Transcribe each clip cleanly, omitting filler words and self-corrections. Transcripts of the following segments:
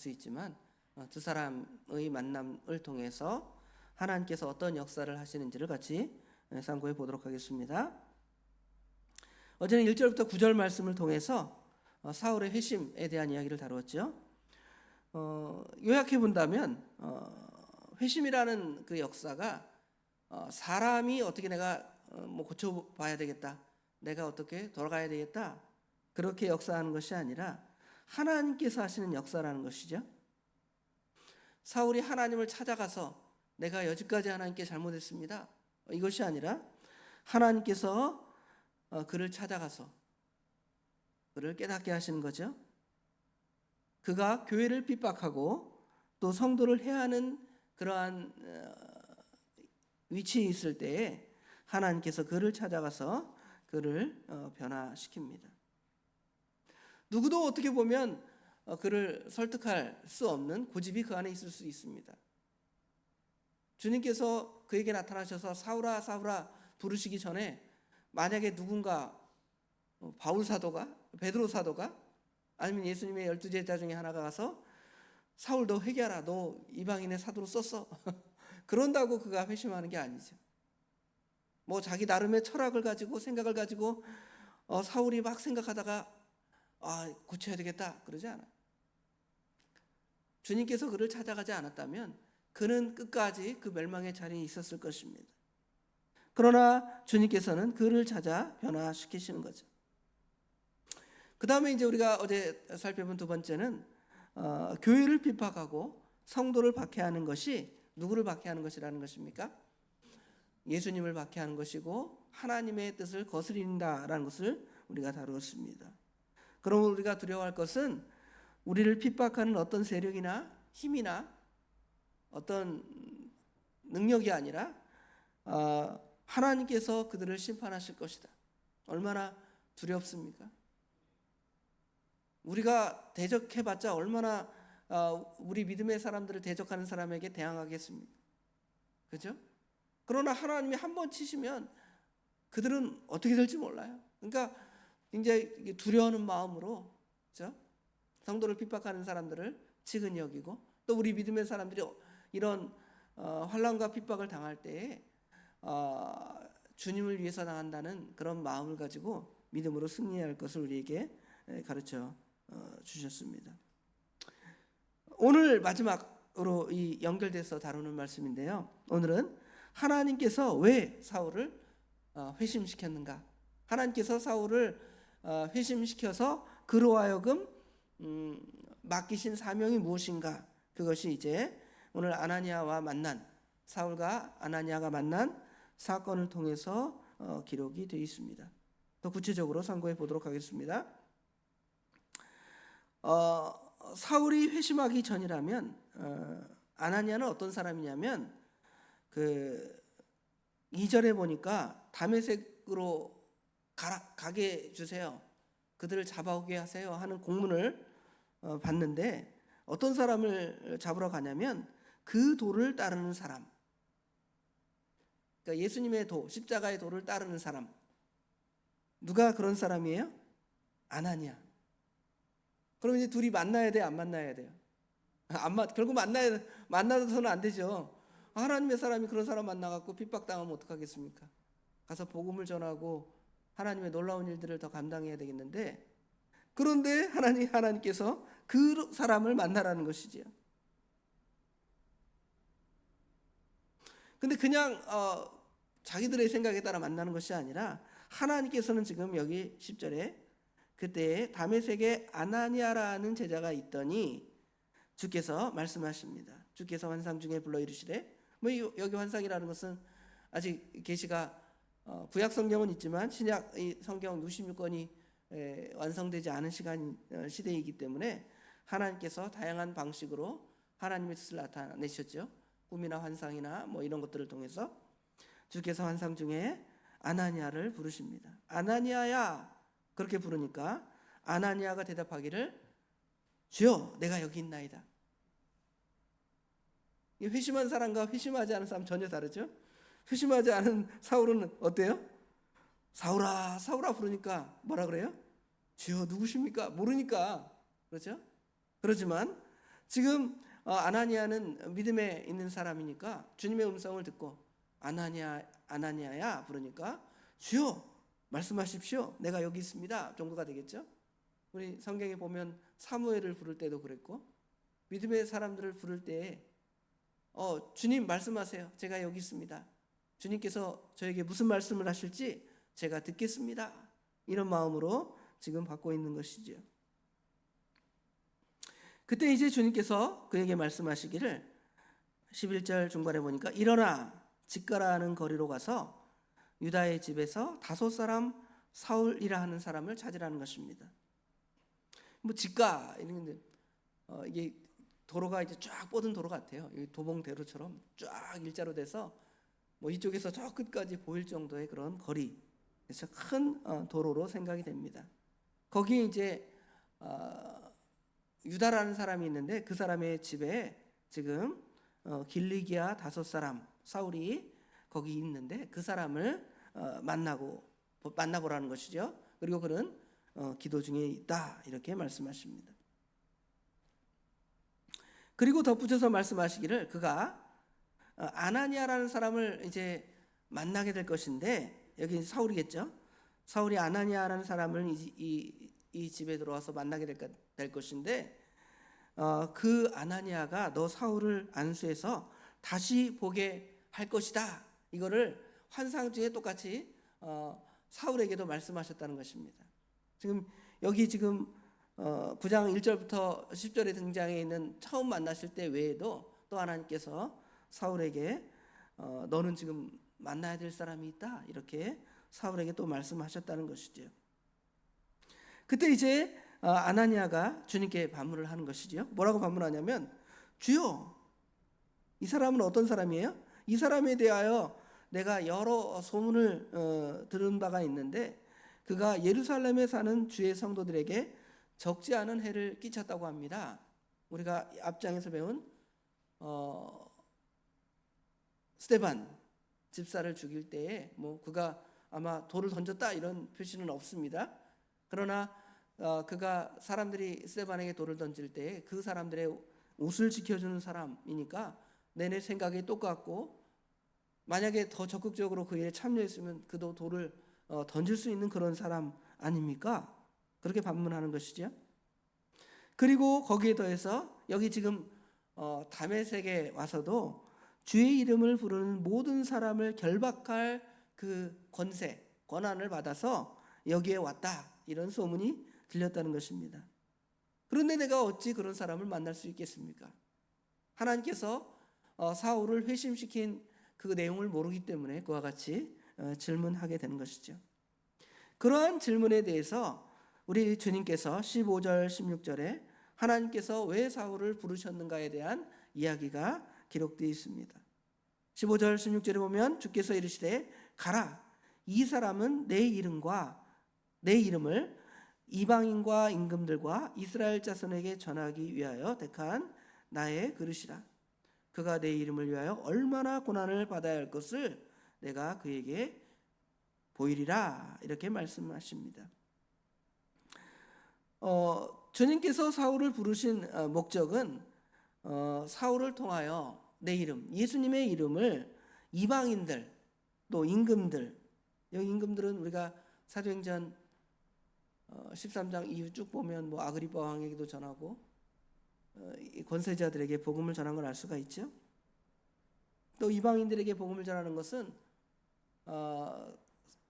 수 있지만 두 사람의 만남을 통해서 하나님께서 어떤 역사를 하시는지를 같이 상고해 보도록 하겠습니다. 어제는 1절부터 9절 말씀을 통해서 사울의 회심에 대한 이야기를 다루었죠. 요약해 본다면 회심이라는 그 역사가 사람이 어떻게 내가 고쳐봐야 되겠다, 내가 어떻게 돌아가야 되겠다, 그렇게 역사하는 것이 아니라 하나님께서 하시는 역사라는 것이죠. 사울이 하나님을 찾아가서 내가 여지까지 하나님께 잘못했습니다, 이것이 아니라 하나님께서 그를 찾아가서 그를 깨닫게 하시는 거죠. 그가 교회를 핍박하고 또 성도를 해하는 그러한 위치에 있을 때에 하나님께서 그를 찾아가서 그를 변화시킵니다. 누구도 어떻게 보면 그를 설득할 수 없는 고집이 그 안에 있을 수 있습니다. 주님께서 그에게 나타나셔서 사울아 사울아 부르시기 전에 만약에 누군가 바울 사도가, 베드로 사도가, 아니면 예수님의 12제자 중에 하나가 가서 사울 너 회개하라, 너 이방인의 사도로 썼어 그런다고 그가 회심하는 게 아니죠. 자기 나름의 철학을 가지고 생각을 가지고 사울이 막 생각하다가 고쳐야 되겠다 그러지 않아요. 주님께서 그를 찾아가지 않았다면 그는 끝까지 그 멸망의 자리에 있었을 것입니다. 그러나 주님께서는 그를 찾아 변화시키시는 거죠. 그 다음에 이제 우리가 어제 살펴본 두 번째는 교회를 핍박하고 성도를 박해하는 것이 누구를 박해하는 것이라는 것입니까? 예수님을 박해하는 것이고 하나님의 뜻을 거스린다라는 것을 우리가 다루었습니다. 그러면 우리가 두려워할 것은 우리를 핍박하는 어떤 세력이나 힘이나 어떤 능력이 아니라 하나님께서 그들을 심판하실 것이다. 얼마나 두렵습니까? 우리가 대적해봤자 얼마나 우리 믿음의 사람들을 대적하는 사람에게 대항하겠습니까? 그죠? 그러나 하나님이 한 번 치시면 그들은 어떻게 될지 몰라요. 그러니까 굉장히 두려워하는 마음으로, 그죠? 성도를 핍박하는 사람들을 치근히 여기고, 또 우리 믿음의 사람들이 이런 환난과 핍박을 당할 때에 주님을 위해서 당한다는 그런 마음을 가지고 믿음으로 승리해야 할 것을 우리에게 가르쳐 주셨습니다. 오늘 마지막으로 이 연결돼서 다루는 말씀인데요. 오늘은 하나님께서 왜 사울을 회심시켰는가? 하나님께서 사울을 회심시켜서 그로 하여금 맡기신 사명이 무엇인가? 그것이 이제 오늘 아나니아와 만난, 사울과 아나니아가 만난 사건을 통해서 기록이 되어 있습니다. 더 구체적으로 상고해 보도록 하겠습니다. 사울이 회심하기 전이라면 아나니아는 어떤 사람이냐면 2절에 보니까 다메섹으로 가게 해주세요, 그들을 잡아오게 하세요 하는 공문을 받는데, 어떤 사람을 잡으러 가냐면 그 도를 따르는 사람, 그러니까 예수님의 도, 십자가의 도를 따르는 사람. 누가 그런 사람이에요? 아나니아. 그럼 이제 둘이 만나야 돼요, 안 만나야 돼요? 결국 만나서는 안 되죠. 하나님의 사람이 그런 사람 만나갖고 핍박당하면 어떡하겠습니까? 가서 복음을 전하고 하나님의 놀라운 일들을 더 감당해야 되겠는데, 그런데 하나님께서 그 사람을 만나라는 것이지요. 근데 그냥 자기들의 생각에 따라 만나는 것이 아니라 하나님께서는 지금 여기 10절에 그때 다메섹에 아나니아라는 제자가 있더니 주께서 말씀하십니다. 주께서 환상 중에 불러 이르시되, 여기 환상이라는 것은 아직 계시가 구약 성경은 있지만 신약 성경 66권이 완성되지 않은 시대이기 때문에 하나님께서 다양한 방식으로 하나님의 뜻을 나타내셨죠. 꿈이나 환상이나 이런 것들을 통해서 주께서 환상 중에 아나니아를 부르십니다. 아나니아야, 그렇게 부르니까 아나니아가 대답하기를 주여 내가 여기 있나이다. 회심한 사람과 회심하지 않은 사람 전혀 다르죠. 회심하지 않은 사울은 어때요? 사울아 사울아 부르니까 뭐라 그래요? 주여 누구십니까? 모르니까. 그렇죠? 그렇지만 지금 아나니아는 믿음에 있는 사람이니까 주님의 음성을 듣고 아나니아야 부르니까 주여 말씀하십시오. 내가 여기 있습니다. 정도가 되겠죠. 우리 성경에 보면 사무엘을 부를 때도 그랬고 믿음의 사람들을 부를 때에 주님 말씀하세요. 제가 여기 있습니다. 주님께서 저에게 무슨 말씀을 하실지 제가 듣겠습니다. 이런 마음으로 지금 받고 있는 것이죠. 그때 이제 주님께서 그에게 말씀하시기를 11절 중반에 보니까 일어나 직가라 하는 거리로 가서 유다의 집에서 5사람 사울이라 하는 사람을 찾으라는 것입니다. 뭐 직가 이런 이게 도로가 이제 쫙 뻗은 도로 같아요. 도봉대로처럼 쫙 일자로 돼서 뭐 이쪽에서 저 끝까지 보일 정도의 그런 거리. 그래서 큰 도로로 생각이 됩니다. 거기에 이제 유다라는 사람이 있는데 그 사람의 집에 지금 길리기아 5사람 사울이 거기 있는데 그 사람을 만나보라는 것이죠. 그리고 그는 기도 중에 있다 이렇게 말씀하십니다. 그리고 덧붙여서 말씀하시기를 그가 아나니아라는 사람을 이제 만나게 될 것인데 여기 사울이겠죠. 사울이 아나니아라는 사람을 이 집에 들어와서 만나게 될 것인데 그 아나니아가 너 사울을 안수해서 다시 보게 할 것이다. 이거를 환상 중에 똑같이 사울에게도 말씀하셨다는 것입니다. 지금 여기 지금 9장 1절부터 10절에 등장해 있는 처음 만나실 때 외에도 또 하나님께서 사울에게 너는 지금 만나야 될 사람이 있다. 이렇게 사울에게 또 말씀하셨다는 것이죠. 그때 이제 아나니아가 주님께 반문을 하는 것이죠. 뭐라고 반문하냐면 주여 이 사람은 어떤 사람이에요? 이 사람에 대하여 내가 여러 소문을 들은 바가 있는데 그가 예루살렘에 사는 주의 성도들에게 적지 않은 해를 끼쳤다고 합니다. 우리가 앞장에서 배운 스데반 집사를 죽일 때에 뭐 그가 아마 돌을 던졌다 이런 표시는 없습니다. 그러나 그가 사람들이 스데반에게 돌을 던질 때 그 사람들의 옷을 지켜주는 사람이니까 내내 생각이 똑같고 만약에 더 적극적으로 그 일에 참여했으면 그도 돌을 던질 수 있는 그런 사람 아닙니까? 그렇게 반문하는 것이죠. 그리고 거기에 더해서 여기 지금 다메섹에 와서도 주의 이름을 부르는 모든 사람을 결박할 그 권한을 받아서 여기에 왔다 이런 소문이 들렸다는 것입니다. 그런데 내가 어찌 그런 사람을 만날 수 있겠습니까? 하나님께서 사울을 회심시킨 그 내용을 모르기 때문에 그와 같이 질문하게 되는 것이죠. 그러한 질문에 대해서 우리 주님께서 15절 16절에 하나님께서 왜 사울을 부르셨는가에 대한 이야기가 기록되어 있습니다. 15절 16절에 보면 주께서 이르시되 가라 이 사람은 내 이름을 이방인과 임금들과 이스라엘 자손에게 전하기 위하여 택한 나의 그릇이라. 그가 내 이름을 위하여 얼마나 고난을 받아야 할 것을 내가 그에게 보이리라 이렇게 말씀하십니다. 주님께서 사울을 부르신 목적은 사울을 통하여 내 이름, 예수님의 이름을 이방인들 또 임금들, 여기 임금들은 우리가 사도행전 13장 이후 쭉 보면 뭐 아그리파 왕에게도 전하고 권세자들에게 복음을 전한 걸 알 수가 있죠. 또 이방인들에게 복음을 전하는 것은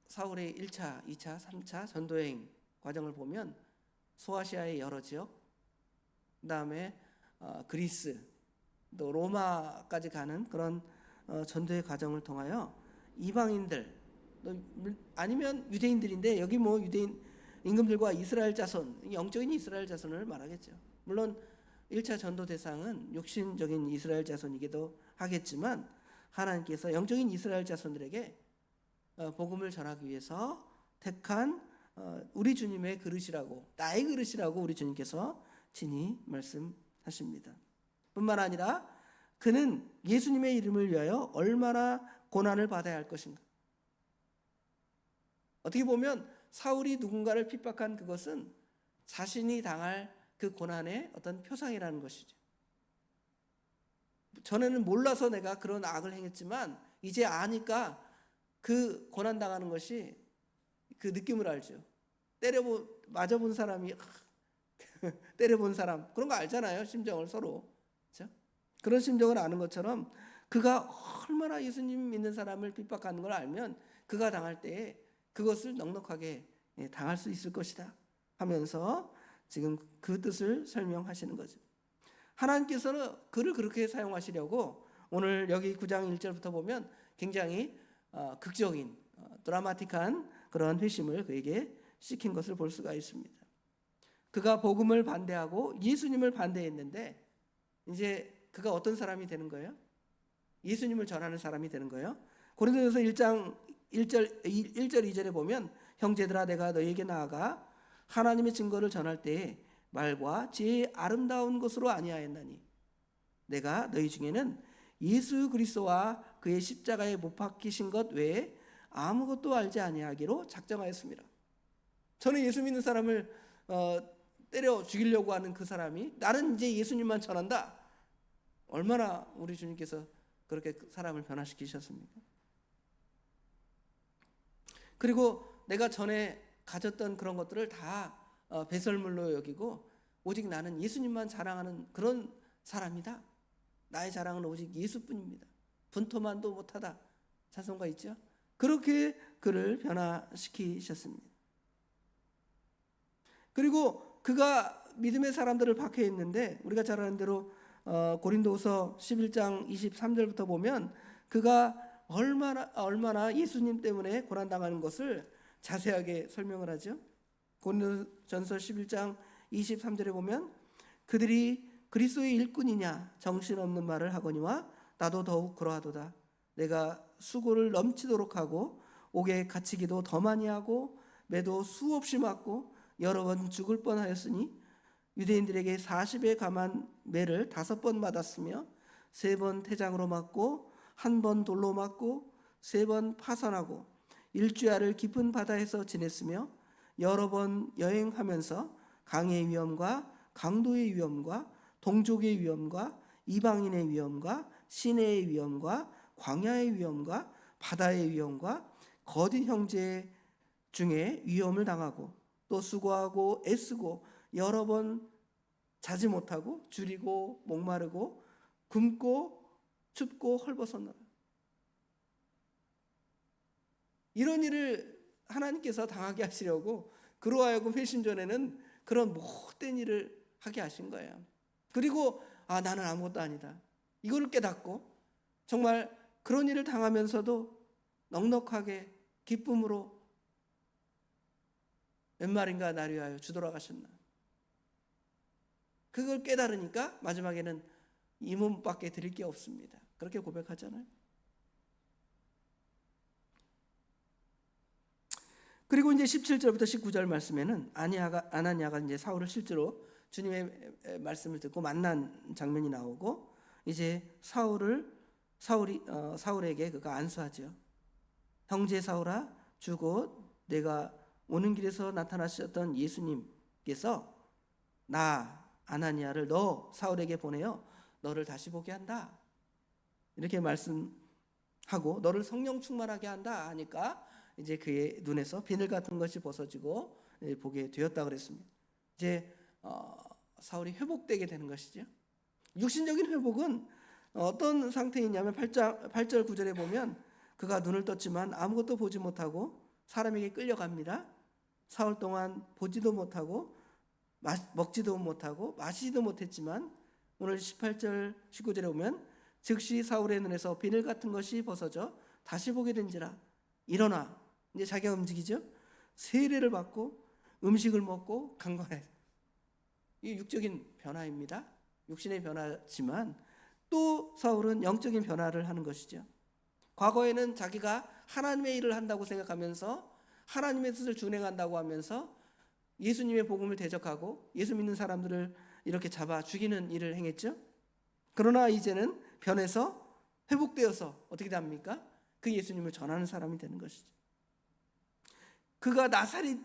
사울의 1차, 2차, 3차 전도여행 과정을 보면 소아시아의 여러 지역, 그 다음에 그리스, 또 로마까지 가는 그런 전도의 과정을 통하여 이방인들, 또 아니면 유대인들인데 여기 뭐 유대인 임금들과 이스라엘 자손, 영적인 이스라엘 자손을 말하겠죠. 물론 1차 전도 대상은 육신적인 이스라엘 자손이기도 하겠지만 하나님께서 영적인 이스라엘 자손들에게 복음을 전하기 위해서 택한 우리 주님의 그릇이라고, 나의 그릇이라고 우리 주님께서 친히 말씀하십니다. 뿐만 아니라 그는 예수님의 이름을 위하여 얼마나 고난을 받아야 할 것인가. 어떻게 보면 사울이 누군가를 핍박한 그것은 자신이 당할 그 고난의 어떤 표상이라는 것이죠. 전에는 몰라서 내가 그런 악을 행했지만 이제 아니까 그 고난당하는 것이 그 느낌을 알죠. 맞아본 사람이 때려본 사람 그런 거 알잖아요. 심정을 서로. 그렇죠? 그런 심정을 아는 것처럼 그가 얼마나 예수님 믿는 사람을 핍박하는 걸 알면 그가 당할 때에 그것을 넉넉하게 당할 수 있을 것이다 하면서 지금 그 뜻을 설명하시는 거죠. 하나님께서는 그를 그렇게 사용하시려고 오늘 여기 9장 1절부터 보면 굉장히 극적인 드라마틱한 그런 회심을 그에게 시킨 것을 볼 수가 있습니다. 그가 복음을 반대하고 예수님을 반대했는데 이제 그가 어떤 사람이 되는 거예요? 예수님을 전하는 사람이 되는 거예요. 고린도전서 1장 1절 2절에 보면 형제들아 내가 너희에게 나아가 하나님의 증거를 전할 때에 말과 지혜의 아름다운 것으로 아니하였나니 내가 너희 중에는 예수 그리스도와 그의 십자가에 못 박히신 것 외에 아무것도 알지 아니하기로 작정하였습니다. 저는 예수 믿는 사람을 때려 죽이려고 하는 그 사람이 나는 이제 예수님만 전한다. 얼마나 우리 주님께서 그렇게 사람을 변화시키셨습니까? 그리고 내가 전에 가졌던 그런 것들을 다 배설물로 여기고 오직 나는 예수님만 자랑하는 그런 사람이다. 나의 자랑은 오직 예수뿐입니다. 분토만도 못하다. 찬송가 있죠? 그렇게 그를 변화시키셨습니다. 그리고 그가 믿음의 사람들을 박해했는데 우리가 잘 아는 대로 고린도후서 11장 23절부터 보면 그가 얼마나 예수님 때문에 고난당하는 것을 자세하게 설명을 하죠. 고린도전서 11장 23절에 보면 그들이 그리스도의 일꾼이냐 정신없는 말을 하거니와 나도 더욱 그러하도다. 내가 수고를 넘치도록 하고 옥에 갇히기도 더 많이 하고 매도 수없이 맞고 여러 번 죽을 뻔하였으니 유대인들에게 40에 감한 매를 5번 맞았으며 3번 태장으로 맞고 1번 돌로 맞고 3번 파선하고 일주야를 깊은 바다에서 지냈으며 여러 번 여행하면서 강의 위험과 강도의 위험과 동족의 위험과 이방인의 위험과 시내의 위험과 광야의 위험과 바다의 위험과 거짓 형제 중에 위험을 당하고 또 수고하고 애쓰고 여러 번 자지 못하고 줄이고 목마르고 굶고 춥고 헐벗었노라. 이런 일을 하나님께서 당하게 하시려고 그로 하여금 회심 전에는 그런 못된 일을 하게 하신 거예요. 그리고 나는 아무것도 아니다. 이거를 깨닫고 정말 그런 일을 당하면서도 넉넉하게 기쁨으로 몇 말인가 나를 위하여 주돌아가셨나. 그걸 깨달으니까 마지막에는 이 몸밖에 드릴 게 없습니다. 그렇게 고백하잖아요. 그리고 이제 17절부터 19절 말씀에는 아나니아가 이제 사울을 실제로 주님의 말씀을 듣고 만난 장면이 나오고 이제 사울에게 그가 안수하죠. 형제 사울아 주곧 내가 오는 길에서 나타나셨던 예수님께서 나 아나니아를 너 사울에게 보내어 너를 다시 보게 한다. 이렇게 말씀하고 너를 성령 충만하게 한다 하니까 이제 그의 눈에서 비늘 같은 것이 벗어지고 보게 되었다 그랬습니다. 이제 사울이 회복되게 되는 것이죠. 육신적인 회복은 어떤 상태이냐면 8절 9절에 보면 그가 눈을 떴지만 아무것도 보지 못하고 사람에게 끌려갑니다. 사흘 동안 보지도 못하고 먹지도 못하고 마시지도 못했지만 오늘 18절 19절에 보면 즉시 사울의 눈에서 비늘 같은 것이 벗어져 다시 보게 된지라 일어나 이제 자기가 움직이죠. 세례를 받고 음식을 먹고 강건해. 이 육적인 변화입니다. 육신의 변화지만 또 사울은 영적인 변화를 하는 것이죠. 과거에는 자기가 하나님의 일을 한다고 생각하면서 하나님의 뜻을 준행한다고 하면서 예수님의 복음을 대적하고 예수 믿는 사람들을 이렇게 잡아 죽이는 일을 행했죠. 그러나 이제는 변해서 회복되어서 어떻게 됩니까? 그 예수님을 전하는 사람이 되는 것이죠. 그가 나사렛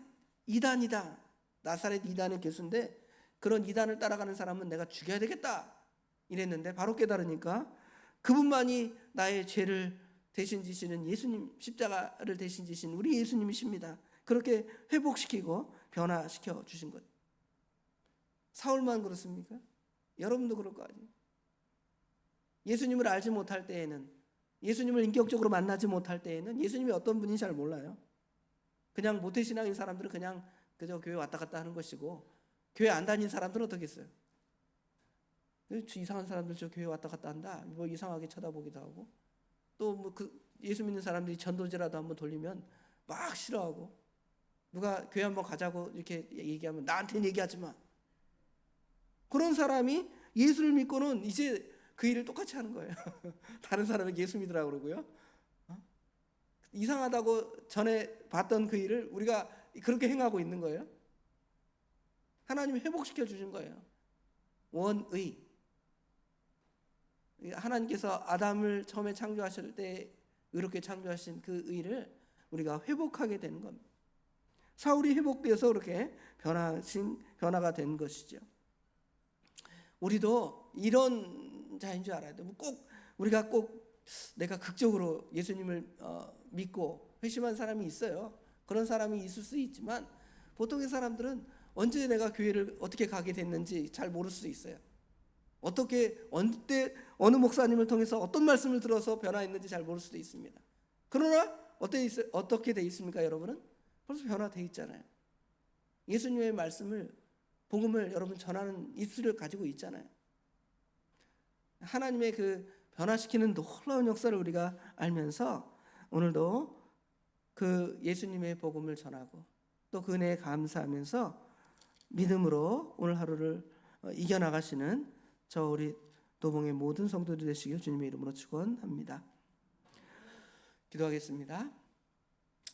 이단이다. 나사렛 이단의 교수인데 그런 이단을 따라가는 사람은 내가 죽여야 되겠다 이랬는데 바로 깨달으니까 그분만이 나의 죄를 대신 지시는 예수님, 십자가를 대신 지신 우리 예수님이십니다. 그렇게 회복시키고 변화시켜 주신 것. 사울만 그렇습니까? 여러분도 그럴 거 아니에요. 예수님을 알지 못할 때에는, 예수님을 인격적으로 만나지 못할 때에는 예수님이 어떤 분인지 잘 몰라요. 그냥 모태신앙인 사람들은 그냥 그저 교회 왔다 갔다 하는 것이고, 교회 안 다니는 사람들은 어떻겠어요? 이상한 사람들 저 교회 왔다 갔다 한다, 뭐 이상하게 쳐다보기도 하고, 또 뭐 그 예수 믿는 사람들이 전도지라도 한번 돌리면 막 싫어하고, 누가 교회 한번 가자고 이렇게 얘기하면 나한테는 얘기하지 마. 그런 사람이 예수를 믿고는 이제 그 일을 똑같이 하는 거예요. 다른 사람이 예수 믿으라고 그러고요. 이상하다고 전에 봤던 그 일을 우리가 그렇게 행하고 있는 거예요. 하나님이 회복시켜 주신 거예요. 원의. 하나님께서 아담을 처음에 창조하실 때 의롭게 창조하신 그 의를 우리가 회복하게 되는 겁니다. 사울이 회복되어서 그렇게 변화가 된 것이죠. 우리도 이런 자인 줄 알아야 돼요. 우리가 꼭 내가 극적으로 예수님을 믿고 회심한 사람이 있어요. 그런 사람이 있을 수 있지만 보통의 사람들은 언제 내가 교회를 어떻게 가게 됐는지 잘 모를 수 있어요. 어떻게 어느 목사님을 통해서 어떤 말씀을 들어서 변화했는지 잘 모를 수도 있습니다. 그러나 어떻게 돼 있습니까, 여러분은? 벌써 변화돼 있잖아요. 예수님의 말씀을, 복음을 여러분 전하는 입술을 가지고 있잖아요. 하나님의 그 변화시키는 놀라운 역사를 우리가 알면서 오늘도 그 예수님의 복음을 전하고 또 그 은혜에 감사하면서 믿음으로 오늘 하루를 이겨나가시는 저 우리 도봉의 모든 성도들 되시길 주님의 이름으로 축원합니다. 기도하겠습니다.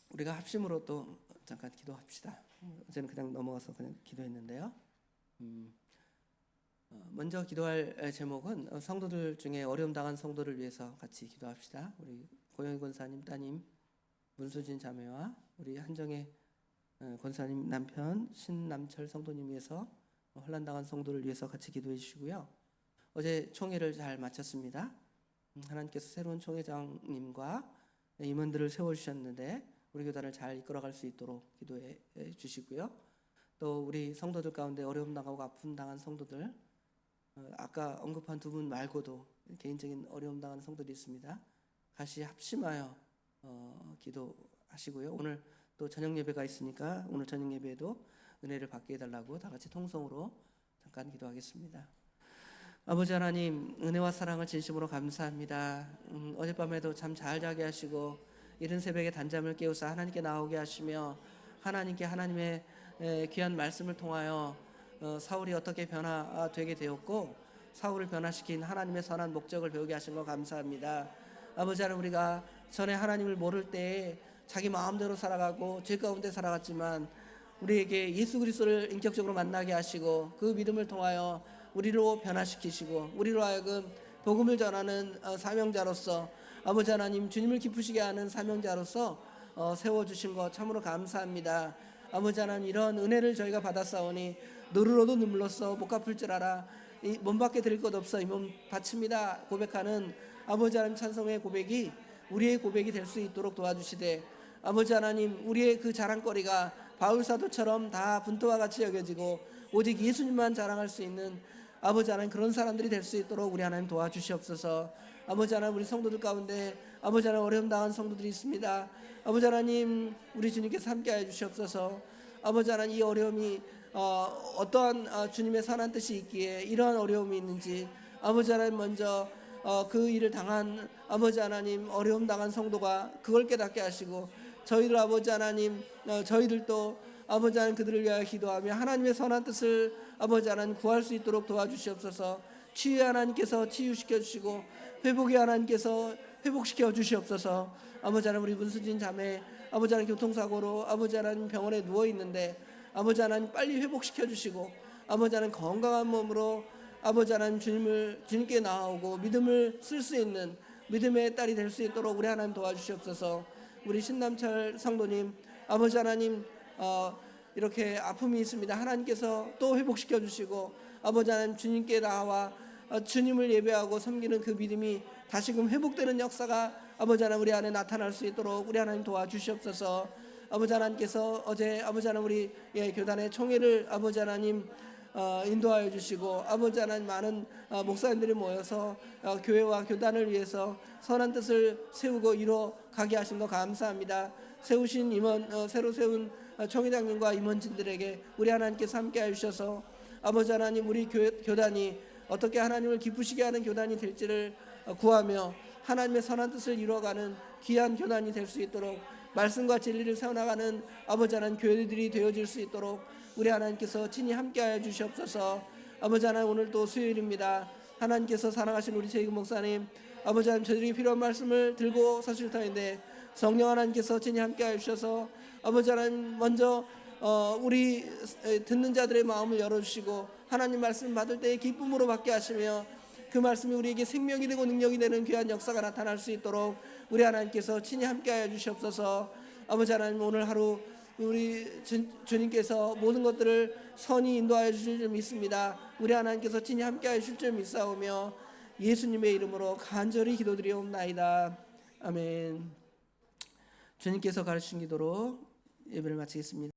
우리가 합심으로 또 잠깐 기도합시다. 어제는 그냥 넘어가서 그냥 기도했는데요. 먼저 기도할 제목은 성도들 중에 어려움 당한 성도를 위해서 같이 기도합시다. 우리 고영희 권사님 따님 문수진 자매와 우리 한정혜 권사님 남편 신남철 성도님 위해서 혼란 당한 성도를 위해서 같이 기도해 주시고요. 어제 총회를 잘 마쳤습니다. 하나님께서 새로운 총회장님과 임원들을 세워주셨는데 우리 교단을 잘 이끌어갈 수 있도록 기도해 주시고요. 또 우리 성도들 가운데 어려움 당하고 아픔 당한 성도들, 아까 언급한 두 분 말고도 개인적인 어려움 당하는 성도들이 있습니다. 같이 합심하여 기도하시고요. 오늘 또 저녁 예배가 있으니까 오늘 저녁 예배에도 은혜를 받게 해달라고 다 같이 통성으로 잠깐 기도하겠습니다. 아버지 하나님, 은혜와 사랑을 진심으로 감사합니다. 어젯밤에도 잠 잘 자게 하시고 이른 새벽에 단잠을 깨우사 하나님께 나오게 하시며 하나님께 하나님의 귀한 말씀을 통하여 사울이 어떻게 변화되게 되었고 사울을 변화시킨 하나님의 선한 목적을 배우게 하신 거 감사합니다. 아버지 하나님, 우리가 전에 하나님을 모를 때에 자기 마음대로 살아가고 죄 가운데 살아갔지만 우리에게 예수 그리스도를 인격적으로 만나게 하시고 그 믿음을 통하여 우리로 변화시키시고 우리로 하여금 복음을 전하는 사명자로서 아버지 하나님 주님을 기쁘시게 하는 사명자로서 세워주신 것 참으로 감사합니다. 아버지 하나님, 이런 은혜를 저희가 받았사오니 노르러도 눈물로써 못 갚을 줄 알아 이 몸밖에 드릴 것 없어 이 몸 바칩니다 고백하는 아버지 하나님 찬송의 고백이 우리의 고백이 될 수 있도록 도와주시되 아버지 하나님, 우리의 그 자랑거리가 바울 사도처럼 다 분토와 같이 여겨지고 오직 예수님만 자랑할 수 있는 아버지 하나님, 그런 사람들이 될 수 있도록 우리 하나님 도와주시옵소서. 아버지 하나님, 우리 성도들 가운데 아버지 하나님 어려움 당한 성도들이 있습니다. 아버지 하나님, 우리 주님께서 함께하여 주시옵소서. 아버지 하나님, 이 어려움이 어떠한 주님의 선한 뜻이 있기에 이러한 어려움이 있는지 아버지 하나님, 먼저 그 일을 당한 아버지 하나님, 어려움 당한 성도가 그걸 깨닫게 하시고 저희들 아버지 하나님, 저희들도 아버지 하나님 그들을 위하여 기도하며 하나님의 선한 뜻을 아버지 하나님 구할 수 있도록 도와주시옵소서. 치유의 하나님께서 치유시켜 주시고 회복의 하나님께서 회복시켜 주시옵소서. 아버지 하나님, 우리 문수진 자매 아버지 하나님 교통사고로 아버지 하나님 병원에 누워 있는데 아버지 하나님 빨리 회복시켜 주시고 아버지 하나님 건강한 몸으로 아버지 하나님 주님께 나아오고 믿음을 쓸 수 있는 믿음의 딸이 될 수 있도록 우리 하나님 도와주시옵소서. 우리 신남철 성도님 아버지 하나님, 이렇게 아픔이 있습니다. 하나님께서 또 회복시켜 주시고 아버지 하나님 주님께 나와 주님을 예배하고 섬기는 그 믿음이 다시금 회복되는 역사가 아버지 하나님 우리 안에 나타날 수 있도록 우리 하나님 도와주시옵소서. 아버지 하나님께서 어제 아버지 하나님 우리 교단의 총회를 아버지 하나님 인도하여 주시고 아버지 하나님 많은 목사님들이 모여서 교회와 교단을 위해서 선한 뜻을 세우고 이루어 가게 하신 거 감사합니다. 세우신 임원 새로 세운 총회장님과 임원진들에게 우리 하나님께서 함께하여 주셔서 아버지 하나님 우리 교단이 어떻게 하나님을 기쁘시게 하는 교단이 될지를 구하며 하나님의 선한 뜻을 이루어가는 귀한 교단이 될 수 있도록 말씀과 진리를 세워나가는 아버지 하나님 교회들이 되어질 수 있도록 우리 하나님께서 친히 함께하여 주시옵소서. 아버지 하나님 오늘도 수요일입니다. 하나님께서 사랑하신 우리 최익은 목사님 아버지 하나님 저들이 필요한 말씀을 들고 서실 터인데 성령 하나님께서 친히 함께하여 주셔서 아버지 하나님 먼저 우리 듣는 자들의 마음을 열어주시고 하나님 말씀 받을 때에 기쁨으로 받게 하시며 그 말씀이 우리에게 생명이 되고 능력이 되는 귀한 역사가 나타날 수 있도록 우리 하나님께서 친히 함께하여 주시옵소서. 아버지 하나님 오늘 하루 우리 주님께서 모든 것들을 선히 인도하여 주실 줄 믿습니다. 우리 하나님께서 친히 함께하여 주실 줄 믿사오며 예수님의 이름으로 간절히 기도드리옵나이다. 아멘. 주님께서 가르치신 기도로 예배를 마치겠습니다.